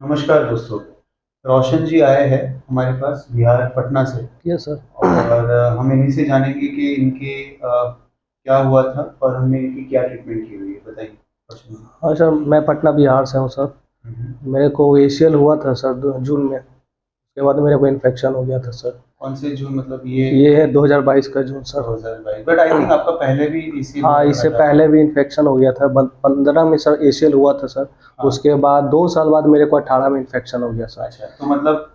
नमस्कार दोस्तों। रोशन जी आए हैं हमारे पास बिहार पटना से। Yes sir. और हम इन्हीं से जानेंगे कि इनके क्या हुआ था और हमने इनकी क्या ट्रीटमेंट की हुई है। बताइए रोशन जी। हाँ सर, मैं पटना बिहार से हूँ सर। हम्म। मेरे को एशियल हुआ था सर जून में। उसके बाद मेरे को इन्फेक्शन हो गया था सर। कौन से जून मतलब ये ये है 2022 का जून सर। 2022? बट आई थिंक आपका पहले भी इसी हुआ हाँ, था इससे पहला। पहले भी इन्फेक्शन हो गया था। 15 में सर एशियल हुआ था सर। हाँ। उसके बाद 2 साल बाद मेरे को 18 में इन्फेक्शन हो गया सर। अच्छा, तो मतलब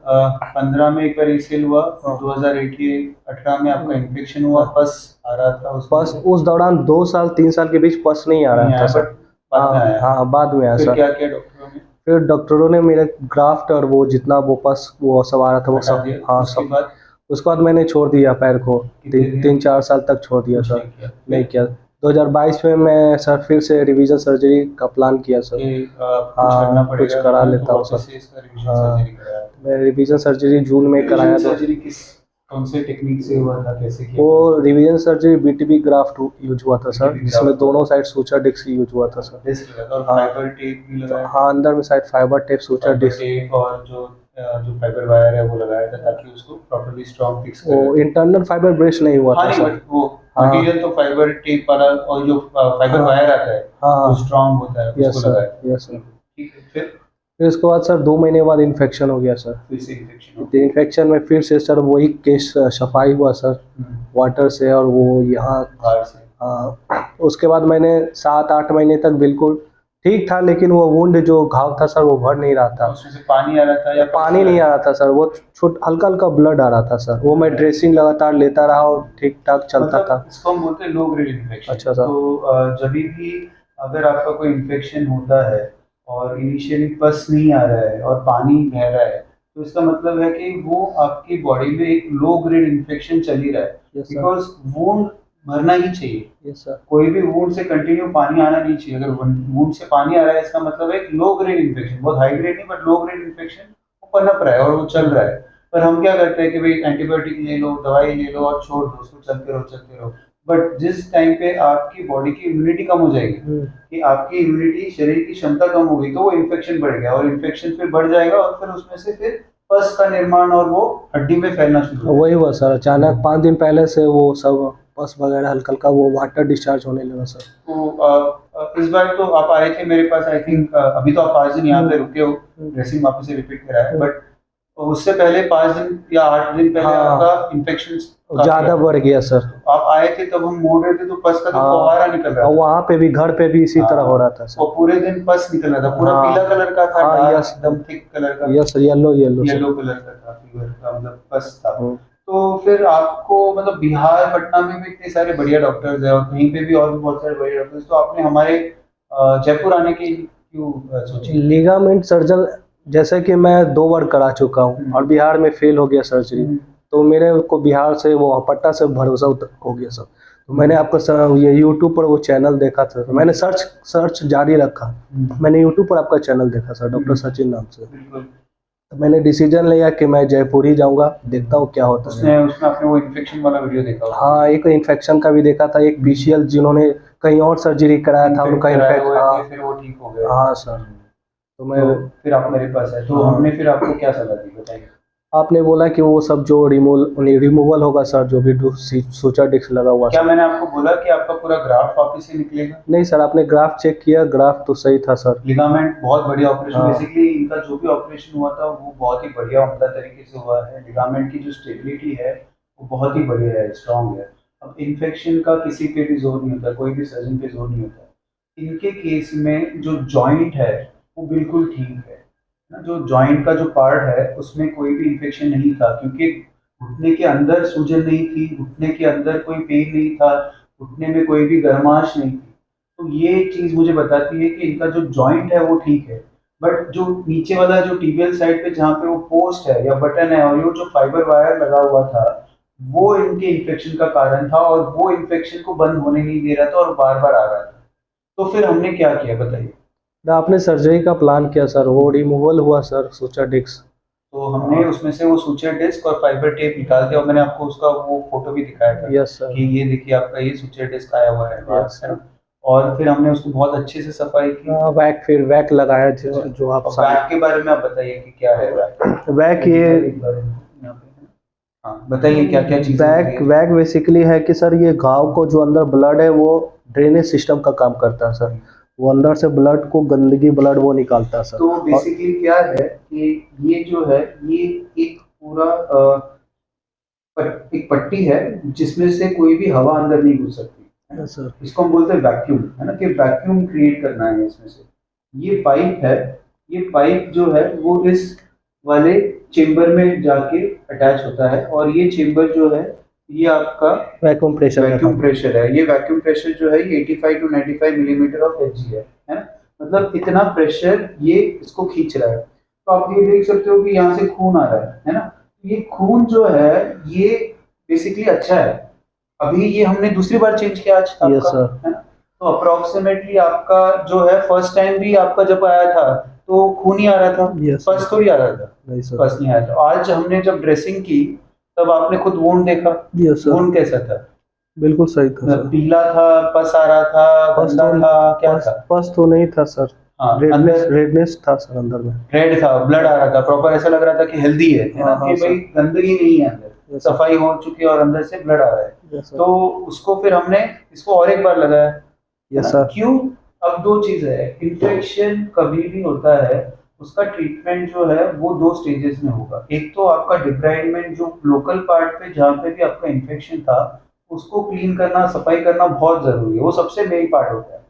15 में एक बार ACL हुआ, फिर हाँ। 2018 में आपका इन्फेक्शन हुआ, हाँ, पस आ रहा था उसमें बस से। उस दौरान 2 साल 3 साल के बीच पस नहीं आ नहीं रहा था आया सर। बट बाद में हाँ आया। हाँ, बाद में तो आया फिर सर। क्या किया डॉक्टरों ने? फिर डॉक्टरों ने मेरे ग्राफ्ट और वो जितना वो पस वो सब आ रहा था वो हटा सब, दिया हाँ उसके सब। बाद? उसके बाद मैंने छोड़ दिया पैर को। कितने दिन? 3-4 साल तक छोड़ दिया कुछ सर। नहीं किया नहीं फिर? किया। 2022 में मैं सर फिर से रिवीजन सर्जरी का प्लान किया सर। कि कुछ करना हाँ, कुछ पड़ेगा करा इसमें, तो लेता हूँ वापस सर। से इसका रिवीजन सर्जरी हाँ, कराया। मैं रिवीजन सर्जरी जून में रिवीजन कराया तो सर्जरी किस कौन से टेक्निक से हुआ था, कैसे किया वो था उसको? Revision surgery BTB graft use हुआ था सर, बीटीबी जिसमें ग्राफ्ट हुआ दोनों था। साइड सूचर डिस्क यूज हुआ था सर। डिस्क लगा था और हाँ। फाइबर टेप भी लगाया था। हाँ, अंदर में शायद fibre tape suture fibre disc. Tape और जो फाइबर वायर है वो लगाया था ताकि उसको प्रॉपर्ली स्ट्रॉन्ग फिक्स वो कर रखे। इंटरनल फाइबर ब्रेस नहीं हुआ हाँ था नहीं, सर। बट वो हाँ मटेरियल तो फाइबर टेप वाला और जो फाइबर हाँ वायर आता है जो हाँ। स्ट्रॉन्ग होता है उसको यस सर, लगाया था। Yes sir. बिल्कुल ठीक है। फिर फिर उसके बाद सर 2 महीने बाद इन्फेक्शन हो गया सर। फिर से इन्फेक्शन हो तो इन्फेक्शन में फिर से सर वही केस सफाई हुआ सर गया। वाटर से, और वो यहाँ। बाहर से। उसके बाद मैंने 7-8 महीने तक बिल्कुल ठीक था, लेकिन वो वुंड जो घाव था सर वो भर नहीं रहा था। उसमें से पानी आ रहा था या पस पानी आ नहीं रहा आ था? रहा था सर, वो छोट हल्का हल्का ब्लड आ रहा था सर। वो मैं ड्रेसिंग लगातार लेता रहा और ठीक ठाक चलता था। मतलब इसको हम बोलते हैं लो ग्रेड इन्फेक्शन। अच्छा सर। तो जब भी अगर आपका कोई इन्फेक्शन होता है और इनिशियली पस नहीं आ रहा है और पानी बह रहा है, तो इसका मतलब है कि वो आपकी बॉडी में एक लो ग्रेड इन्फेक्शन चल ही रहा है। Yes sir. बिकॉज वुंड भरना ही चाहिए। Yes sir. कोई भी वुंड से कंटिन्यू पानी आना नहीं चाहिए। अगर वुंड से पानी आ रहा है इसका मतलब है एक लो ग्रेड इन्फेक्शन, बहुत हाई ग्रेड नहीं बट लो ग्रेड इन्फेक्शन वो पनप रहा है और वो चल रहा है। पर हम क्या करते हैं कि भाई एंटीबायोटिक ले लो, दवाई ले लो और छोड़ दो उसको, चलते रहो चलते रहो। बट जिस टाइम पे आपकी बॉडी की इम्यूनिटी कम हो जाएगी, कि आपकी इम्यूनिटी शरीर की क्षमता कम हो गई, तो वो इन्फेक्शन बढ़ गया और इन्फेक्शन फिर बढ़ जाएगा और फिर उसमें से फिर पस का निर्माण और वो हड्डी में फैलना शुरू हो वही जाएगा। हुआ सर, अचानक 5 दिन पहले से वो सब पस वगैरह हल्का हल्का वो वाटर डिस्चार्ज होने लगा सर। तो इस बार तो आप आए थे मेरे पास, आई थिंक अभी तो आप 5 दिन यहाँ पे रुके हो, ड्रेसिंग वापस से रिपीट करा है। बट उससे पहले 5 दिन या 8 दिन पहले हाँ, आपका इन्फेक्शन काफी ज्यादा आया बढ़ था। गया सर। तो आप आए थे तब हम मोड़ रहे थे तो पस का तो हाँ, फव्वारा निकल रहा और था। वहाँ पे भी घर पे भी इसी तरह हो रहा था हाँ, सर। और पूरे दिन पस निकल रहा था, पूरा हाँ पीला कलर का था, हाँ। Dark yes. एकदम थिक कलर का। Yes yellow yellow sir. Yellow colour का था, फीवर का मतलब पस था। हम्म। तो फिर आपको मतलब बिहार पटना में भी इतने सारे बढ़िया डॉक्टर्स हैं और कहीं पे भी और भी बहुत सारे बढ़िया डॉक्टर्स, तो आपने हमारे जयपुर आने की क्यों सोची? लिगामेंट सर्जन जैसे कि मैं 2 बार करा चुका हूँ और बिहार में फेल हो गया सर्जरी। हम्म। तो मेरे को बिहार से वो पट्टा से भरोसा हो गया सर। तो मैंने आपका ये यूट्यूब पर वो चैनल देखा था, तो मैंने सर्च सर्च जारी रखा। मैंने यूट्यूब पर आपका चैनल देखा सर, डॉक्टर सचिन नाम से। बिल्कुल। तो मैंने डिसीजन लिया कि मैं जयपुर ही जाऊंगा, देखता हूँ क्या होता है। उसने उसमें आपने वो इन्फेक्शन वाला वीडियो देखा होगा। हाँ, एक इन्फेक्शन का भी देखा था, एक पीसीएल जिन्होंने कहीं और सर्जरी कराया था उनका कराए इन्फेक्ट। हुए थे हाँ फिर वो ठीक हो गए। हाँ सर। तो मैं तो फिर आप मेरे पास आए तो हाँ, हमने फिर आपको क्या सलाह दी, बताइए। आपने बोला कि वो सब जो रिमूवल होगा सर, जो भी सूचर डिस्क लगा हुआ क्या सर। मैंने आपको बोला कि आपका पूरा ग्राफ वापस से निकलेगा? नहीं सर, आपने ग्राफ चेक किया, ग्राफ तो सही था सर। लिगामेंट बहुत बढ़िया ऑपरेशन, हाँ। बेसिकली इनका जो भी ऑपरेशन हुआ था वो बहुत ही बढ़िया उम्दा तरीके से हुआ है। लिगामेंट की जो स्टेबिलिटी है वो बहुत ही बढ़िया है, स्ट्रांग है। अब इन्फेक्शन का किसी पे भी जोर नहीं होता, कोई भी सर्जन पे जोर नहीं होता। इनके केस में जो जॉइंट है वो बिल्कुल ठीक है ना, जो जॉइंट का जो पार्ट है उसमें कोई भी इन्फेक्शन नहीं था, क्योंकि घुटने के अंदर सूजन नहीं थी, घुटने के अंदर कोई पेन नहीं था, घुटने में कोई भी गर्माश नहीं थी। तो ये एक चीज मुझे बताती है कि इनका जो जॉइंट है वो ठीक है। बट जो नीचे वाला जो टीबियल साइड पे जहाँ पे वो पोस्ट है या बटन है और वो जो फाइबर वायर लगा हुआ था, वो इनके इन्फेक्शन का कारण था और वो इन्फेक्शन को बंद होने नहीं दे रहा था और बार बार आ रहा था। तो फिर हमने क्या किया, बताइए। तो आपने सर्जरी का प्लान किया सर, वो रिमूवल हुआ सर सूचर डिस्क। तो हमने उसमें से वो सूचर डिस्क और फाइबर टेप निकाल दिया और मैंने आपको उसका वो फोटो भी दिखाया था यस सर। कि ये देखिए आपका ये सूचर डिस्क आया हुआ है बाहर यस है ना। सर। और फिर हमने उसको बहुत अच्छे से सफाई की। वैक, फिर वैक लगाया जो आप और वैक के बारे में आप बताइए कि क्या है वैक। वैक ये यहाँ पे है। हाँ बताइए क्या क्या चीजें वैक होती है। वैक बेसिकली है कि सर ये घाव को जो अंदर ब्लड है वो ड्रेनेज सिस्टम का काम करता है सर। वो अंदर से ब्लड को गंदगी ब्लड वो निकालता है सर। तो और बेसिकली क्या है कि ये जो है ये एक पूरा एक पट्टी है जिसमें से कोई भी हवा अंदर नहीं घुस सकती है ना। सर इसको हम बोलते हैं वैक्यूम, है ना, कि वैक्यूम क्रिएट करना है इसमें से। ये पाइप है, ये पाइप जो है वो इस वाले चेम्बर में जाके अटैच होता है, और ये चेम्बर जो है ये आपका वैक्यूम प्रेशर वैक्यूम प्रेशर है। ये वैक्यूम प्रेशर जो है ये 85 टू 95 मिलीमीटर ऑफ एचजी है ना। मतलब इतना प्रेशर ये इसको खींच रहा है। तो आप ये देख सकते हो कि यहाँ से खून आ रहा है ना। ये खून जो है ये बेसिकली अच्छा है। अभी ये हमने दूसरी बार चेंज किया आज यस आपका, सर। है ना। तो अप्रोक्सीमेटली आपका जो है फर्स्ट टाइम भी आपका जब आया था तो खून ही आ रहा था, यस फर्स्ट थोड़ी आ रहा था, नहीं सर। फर्स्ट नहीं आया था। आज हमने जब ड्रेसिंग की तब आपने खुद वोंड देखा, यस सर, वोंड कैसा था, बिल्कुल सही था मतलब सर। पीला था, पस आ रहा था, पस गंदा तो था, क्या पस था। पस तो नहीं था सर। हाँ रेडनेस अंदर रेडनेस था सर अंदर में। रेड था, ब्लड आ रहा था प्रॉपर, ऐसा लग रहा था कि हेल्दी है ना, हाँ हाँ कि भाई सर। गंदगी नहीं है अंदर, यस सर। सफाई हो चुकी है और अंदर से ब्लड आ रहा है। Yes sir. तो उसको फिर हमने इसको और एक बार लगाया, है यस ना। सर। क्यों? अब दो चीज है, इन्फेक्शन कभी भी होता है उसका ट्रीटमेंट जो है वो दो स्टेजेस में होगा। एक तो आपका डिब्राइडमेंट, जो लोकल पार्ट पे जहाँ पे भी आपका इन्फेक्शन था उसको क्लीन करना, सफाई करना बहुत जरूरी है, वो सबसे मेन पार्ट होता है।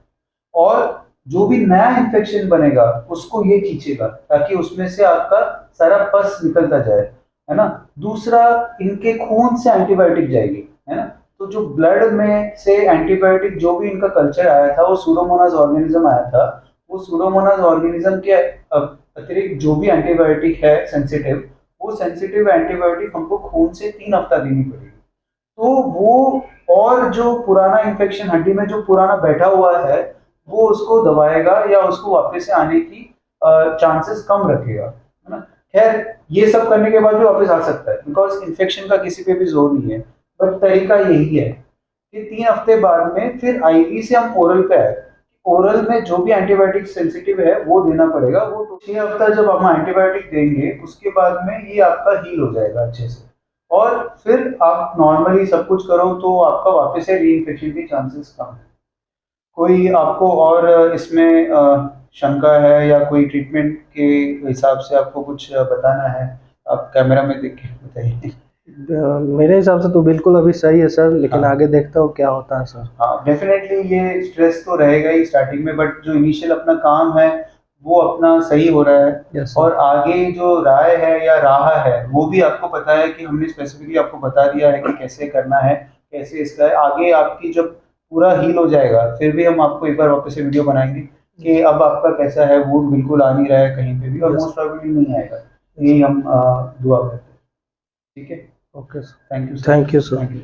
और जो भी नया इन्फेक्शन बनेगा उसको ये खींचेगा ताकि उसमें से आपका सारा पस निकलता जाए, है ना। दूसरा, इनके खून से एंटीबायोटिक जाएगी, है ना। तो जो ब्लड में से एंटीबायोटिक जो भी इनका कल्चर आया था वो सूडोमोनास ऑर्गेनिज्म आया था। वो सूडोमोनास ऑर्गेनिज्म के अतिरिक्त जो भी एंटीबायोटिक है सेंसिटिव, वो सेंसिटिव एंटीबायोटिक हमको खून से 3 हफ्ता देनी पड़ेगी। तो वो, और जो पुराना इन्फेक्शन हड्डी में जो पुराना बैठा हुआ है वो उसको दबाएगा या उसको वापस से आने की चांसेस कम रखेगा, है ना। खैर ये सब करने के बाद भी वापस आ सकता है बिकॉज इन्फेक्शन का किसी पे भी जोर नहीं है। बट तरीका यही है कि 3 हफ्ते बाद में फिर आईवी से हम ओरल पे आए। ओरल में जो भी एंटीबायोटिक सेंसिटिव है वो देना पड़ेगा। वो 6 हफ्ता जब हम एंटीबायोटिक देंगे उसके बाद में ये आपका हील हो जाएगा अच्छे से, और फिर आप नॉर्मली सब कुछ करो तो आपका वापस से री इन्फेक्शन के चांसेस कम है। कोई आपको और इसमें शंका है या कोई ट्रीटमेंट के हिसाब से आपको कुछ बताना है? आप कैमरा में देख के बताइए। मेरे हिसाब से तो बिल्कुल अभी सही है सर, लेकिन हाँ आगे देखता हूँ क्या होता है सर। हाँ, डेफिनेटली ये स्ट्रेस तो रहेगा ही स्टार्टिंग में, बट जो इनिशियल अपना काम है वो अपना सही हो रहा है। Yes sir. और आगे जो राय है या राह है वो भी आपको पता है कि हमने स्पेसिफिकली आपको बता दिया है कि कैसे करना है, कैसे इसका है। आगे आपकी जब पूरा हील हो जाएगा फिर भी हम आपको एक बार वापस से वीडियो बनाएंगे कि अब आपका कैसा है, वुंड बिल्कुल आ नहीं रहा है कहीं पे भी, और यस मोस्ट प्रोबेबली नहीं आएगा। यही हम दुआ करते हैं। ठीक है, okay sir. Thank you sir. Thank you sir. Thank you.